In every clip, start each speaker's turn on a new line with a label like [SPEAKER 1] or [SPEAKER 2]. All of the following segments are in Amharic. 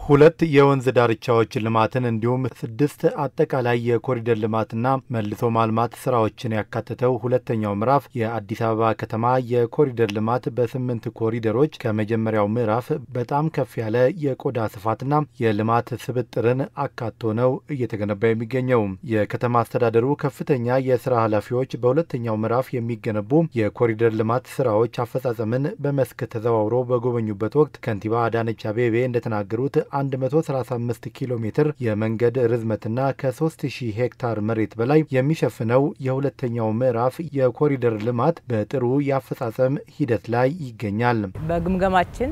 [SPEAKER 1] ሁለት የወንዝ ዳርቻዎች ልማትን እንዲሁም 6 አጠቃላይ የኮሪደር ልማትና መልሶ ማልማት ስራዎችን ያካተተው ሁለተኛው ምዕራፍ የአዲስ አበባ ከተማ የኮሪደር ልማት በ8 ኮሪደሮች ከመጀመሪያው ምዕራፍ በጣም ከፍ ያለ የቆዳ ስፋትና የልማት ስብጥርን አካቶ ነው እየተገነባ የሚገኘው። የከተማ አስተዳደሩ ከፍተኛ የስራ ኃላፊዎች በሁለተኛው ምዕራፍ የሚገነቡ የኮሪደር ልማት ስራዎች አፈጻጸምን በመስክ ተዘዋውሮ በጎበኙበት ወቅት ከንቲባ አዳነች አቤቤ እንደተናገሩት 135 ኪሎ ሜትር የመንገድ ርዝመትና ከ3000 ሄክታር መሬት በላይ የሚሸፍነው የሁለተኛው ምዕራፍ የኮሪደር ልማት በጥሩ የአፈጻጸም ሂደት ላይ ይገኛል።
[SPEAKER 2] በግምገማችን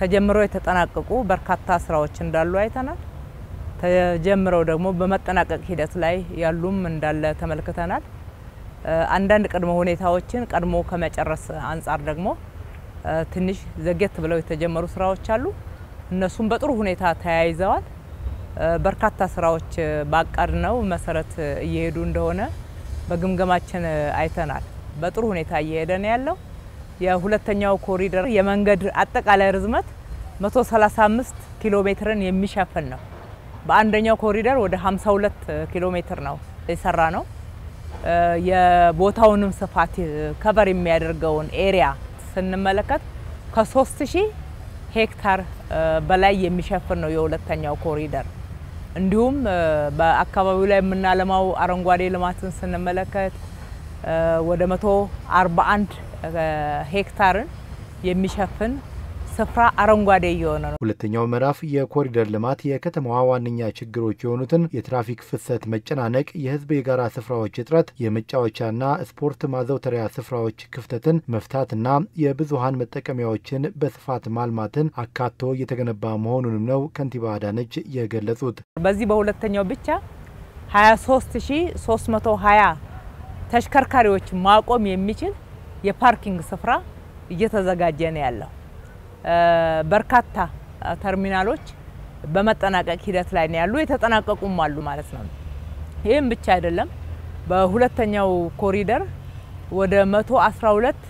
[SPEAKER 2] ተጀምረው የተጠናቀቁ በርካታ ስራዎች እንዳሉ አይተናል። ተጀምረው ደግሞ በመጠናቀቅ ሂደት ላይ ያሉም እንዳለ ተመልክተናል። አንዳንድ ቅድመ ሁኔታዎችን ቀድሞ ከመጨረስ አንጻር ደግሞ ትንሽ ዘግየት ብለው የተጀመሩ ስራዎች አሉ። እነሱም በጥሩ ሁኔታ ተያይዘዋል። በርካታ ስራዎች ባቀድነው መሰረት እየሄዱ እንደሆነ በግምገማችን አይተናል። በጥሩ ሁኔታ እየሄደ ነው ያለው። የሁለተኛው ኮሪደር የመንገድ አጠቃላይ ርዝመት 135 ኪሎ ሜትርን የሚሸፍን ነው። በአንደኛው ኮሪደር ወደ 52 ኪሎ ሜትር ነው የሰራ ነው። የቦታውንም ስፋት ከቨር የሚያደርገውን ኤሪያ ስንመለከት ከ3000 ሄክታር በላይ የሚሸፍን ነው የሁለተኛው ኮሪደር። እንዲሁም በአካባቢው ላይ የምናለማው አረንጓዴ ልማትን ስንመለከት ወደ 141 ሄክታርን የሚሸፍን ስፍራ አረንጓዴ የሆነ ነው።
[SPEAKER 1] ሁለተኛው ምዕራፍ የኮሪደር ልማት የከተማዋ ዋነኛ ችግሮች የሆኑትን የትራፊክ ፍሰት መጨናነቅ፣ የህዝብ የጋራ ስፍራዎች እጥረት፣ የመጫወቻና ስፖርት ማዘውተሪያ ስፍራዎች ክፍተትን መፍታትና የብዙሃን መጠቀሚያዎችን በስፋት ማልማትን አካቶ እየተገነባ መሆኑንም ነው ከንቲባ አዳነች የገለጹት።
[SPEAKER 2] በዚህ በሁለተኛው ብቻ 23320 ተሽከርካሪዎች ማቆም የሚችል የፓርኪንግ ስፍራ እየተዘጋጀ ነው ያለው። በርካታ ተርሚናሎች በመጠናቀቅ ሂደት ላይ ነው ያሉ፣ የተጠናቀቁም አሉ ማለት ነው። ይህም ብቻ አይደለም። በሁለተኛው ኮሪደር ወደ 112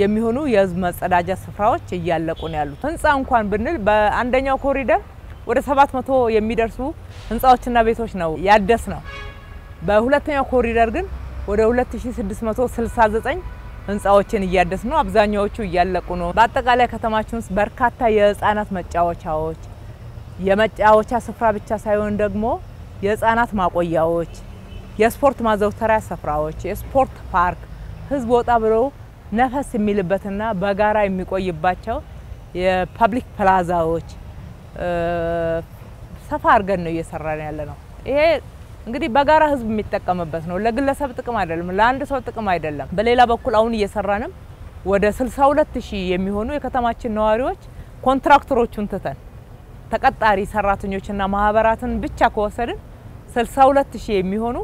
[SPEAKER 2] የሚሆኑ የህዝብ መጸዳጃ ስፍራዎች እያለቁ ነው ያሉት። ህንጻ እንኳን ብንል በአንደኛው ኮሪደር ወደ 700 የሚደርሱ ህንጻዎችና ቤቶች ነው ያደስ ነው። በሁለተኛው ኮሪደር ግን ወደ 2669 ህንጻዎችን እያደስ ነው። አብዛኛዎቹ እያለቁ ነው። በአጠቃላይ ከተማችን ውስጥ በርካታ የህፃናት መጫወቻዎች፣ የመጫወቻ ስፍራ ብቻ ሳይሆን ደግሞ የህፃናት ማቆያዎች፣ የስፖርት ማዘውተሪያ ስፍራዎች፣ የስፖርት ፓርክ፣ ህዝብ ወጣ ብሎ ነፈስ የሚልበትና በጋራ የሚቆይባቸው የፐብሊክ ፕላዛዎች ሰፋ አድርገን ነው እየሰራን ያለ ነው። ይሄ እንግዲህ በጋራ ህዝብ የሚጠቀምበት ነው። ለግለሰብ ጥቅም አይደለም፣ ለአንድ ሰው ጥቅም አይደለም። በሌላ በኩል አሁን እየሰራንም ወደ 62000 የሚሆኑ የከተማችን ነዋሪዎች ኮንትራክተሮቹን ትተን ተቀጣሪ ሰራተኞችና ማህበራትን ብቻ ከወሰድን 62000 የሚሆኑ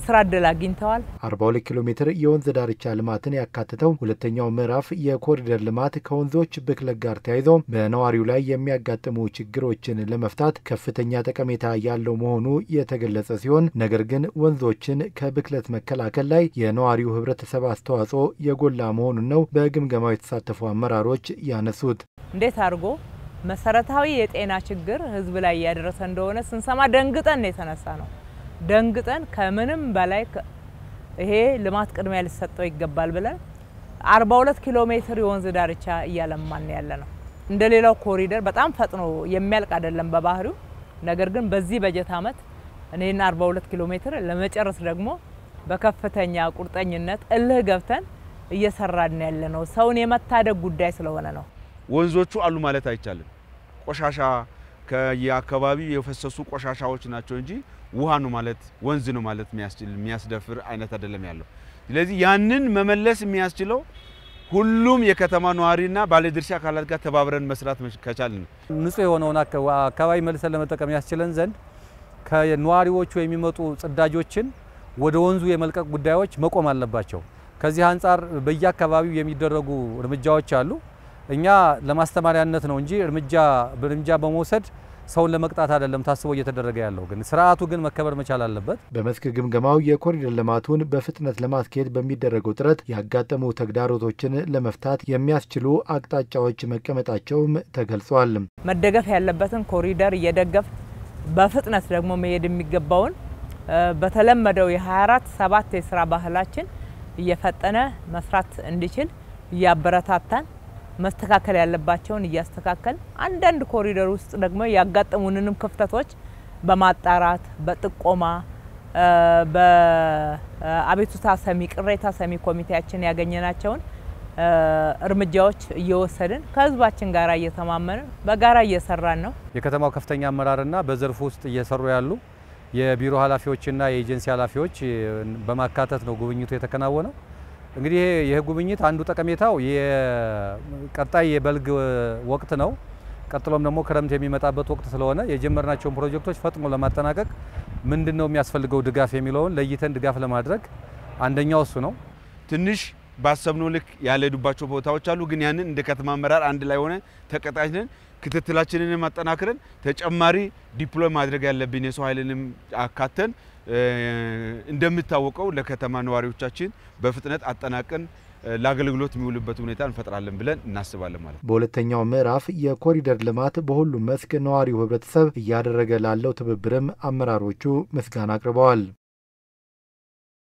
[SPEAKER 2] ስራ ዕድል አግኝተዋል።
[SPEAKER 1] 42 ኪሎ ሜትር የወንዝ ዳርቻ ልማትን ያካተተው ሁለተኛው ምዕራፍ የኮሪደር ልማት ከወንዞች ብክለት ጋር ተያይዞ በነዋሪው ላይ የሚያጋጥሙ ችግሮችን ለመፍታት ከፍተኛ ጠቀሜታ ያለው መሆኑ የተገለጸ ሲሆን ነገር ግን ወንዞችን ከብክለት መከላከል ላይ የነዋሪው ህብረተሰብ አስተዋጽኦ የጎላ መሆኑን ነው በግምገማው የተሳተፉ አመራሮች ያነሱት።
[SPEAKER 2] እንዴት አድርጎ መሰረታዊ የጤና ችግር ህዝብ ላይ ያደረሰ እንደሆነ ስንሰማ ደንግጠን የተነሳ ነው። ደንግጠን ከምንም በላይ ይሄ ልማት ቅድሚያ ሊሰጠው ይገባል ብለን 42 ኪሎ ሜትር የወንዝ ዳርቻ እያለማን ያለ ነው። እንደሌላው ኮሪደር በጣም ፈጥኖ የሚያልቅ አይደለም በባህሪው። ነገር ግን በዚህ በጀት አመት እኔና 42 ኪሎ ሜትር ለመጨረስ ደግሞ በከፍተኛ ቁርጠኝነት እልህ ገብተን እየሰራን ያለ ነው። ሰውን የመታደግ ጉዳይ ስለሆነ ነው።
[SPEAKER 3] ወንዞቹ አሉ ማለት አይቻልም። ቆሻሻ ከየአካባቢው የፈሰሱ ቆሻሻዎች ናቸው እንጂ ውሃ ነው ማለት ወንዝ ነው ማለት የሚያስደፍር አይነት አይደለም ያለው። ስለዚህ ያንን መመለስ የሚያስችለው ሁሉም የከተማ ነዋሪና ባለድርሻ አካላት ጋር ተባብረን መስራት ከቻልን
[SPEAKER 4] ንጹህ የሆነውን አካባቢ መልሰን ለመጠቀም ያስችለን ዘንድ ከነዋሪዎቹ የሚመጡ ጽዳጆችን ወደ ወንዙ የመልቀቅ ጉዳዮች መቆም አለባቸው። ከዚህ አንፃር በየአካባቢው የሚደረጉ እርምጃዎች አሉ። እኛ ለማስተማሪያነት ነው እንጂ እርምጃ በመውሰድ ሰውን ለመቅጣት አይደለም ታስቦ እየተደረገ ያለው ግን ስርዓቱ ግን መከበር መቻል አለበት።
[SPEAKER 1] በመስክ ግምገማው የኮሪደር ልማቱን በፍጥነት ለማስኬድ በሚደረገው ጥረት ያጋጠሙ ተግዳሮቶችን ለመፍታት የሚያስችሉ አቅጣጫዎች መቀመጣቸውም ተገልጿል።
[SPEAKER 2] መደገፍ ያለበትን ኮሪደር እየደገፍ በፍጥነት ደግሞ መሄድ የሚገባውን በተለመደው የ24/7 የስራ ባህላችን እየፈጠነ መስራት እንዲችል እያበረታታን መስተካከል ያለባቸውን እያስተካከል አንዳንድ ኮሪደር ውስጥ ደግሞ ያጋጠሙንንም ክፍተቶች በማጣራት በጥቆማ በአቤቱታ ሰሚ ቅሬታ ሰሚ ኮሚቴያችን ያገኘናቸውን እርምጃዎች እየወሰድን ከህዝባችን ጋራ እየተማመንን በጋራ እየሰራን ነው።
[SPEAKER 4] የከተማው ከፍተኛ አመራርና በዘርፉ ውስጥ እየሰሩ ያሉ የቢሮ ኃላፊዎችና የኤጀንሲ ኃላፊዎች በማካተት ነው ጉብኝቱ የተከናወነው። እንግዲህ ይሄ ጉብኝት አንዱ ጠቀሜታው የቀጣይ የበልግ ወቅት ነው። ቀጥሎም ደግሞ ክረምት የሚመጣበት ወቅት ስለሆነ የጀመርናቸውን ፕሮጀክቶች ፈጥኖ ለማጠናቀቅ ምንድነው የሚያስፈልገው ድጋፍ የሚለውን ለይተን ድጋፍ ለማድረግ አንደኛው እሱ ነው።
[SPEAKER 3] ትንሽ ባሰብነው ልክ ያልሄዱባቸው ቦታዎች አሉ። ግን ያንን እንደ ከተማ አመራር አንድ ላይ ሆነ ተቀጣጭነን ክትትላችንን ማጠናከረን ተጨማሪ ዲፕሎይ ማድረግ ያለብን የሰው ኃይልንም አካተን እንደምታወቀው ለከተማ ነዋሪዎቻችን በፍጥነት አጠናቀን ለአገልግሎት የሚውልበት ሁኔታ እንፈጥራለን ብለን እናስባለን ማለት ነው።
[SPEAKER 1] በሁለተኛው ምዕራፍ የኮሪደር ልማት በሁሉም መስክ ነዋሪው ህብረተሰብ እያደረገ ላለው ትብብርም አመራሮቹ ምስጋና አቅርበዋል።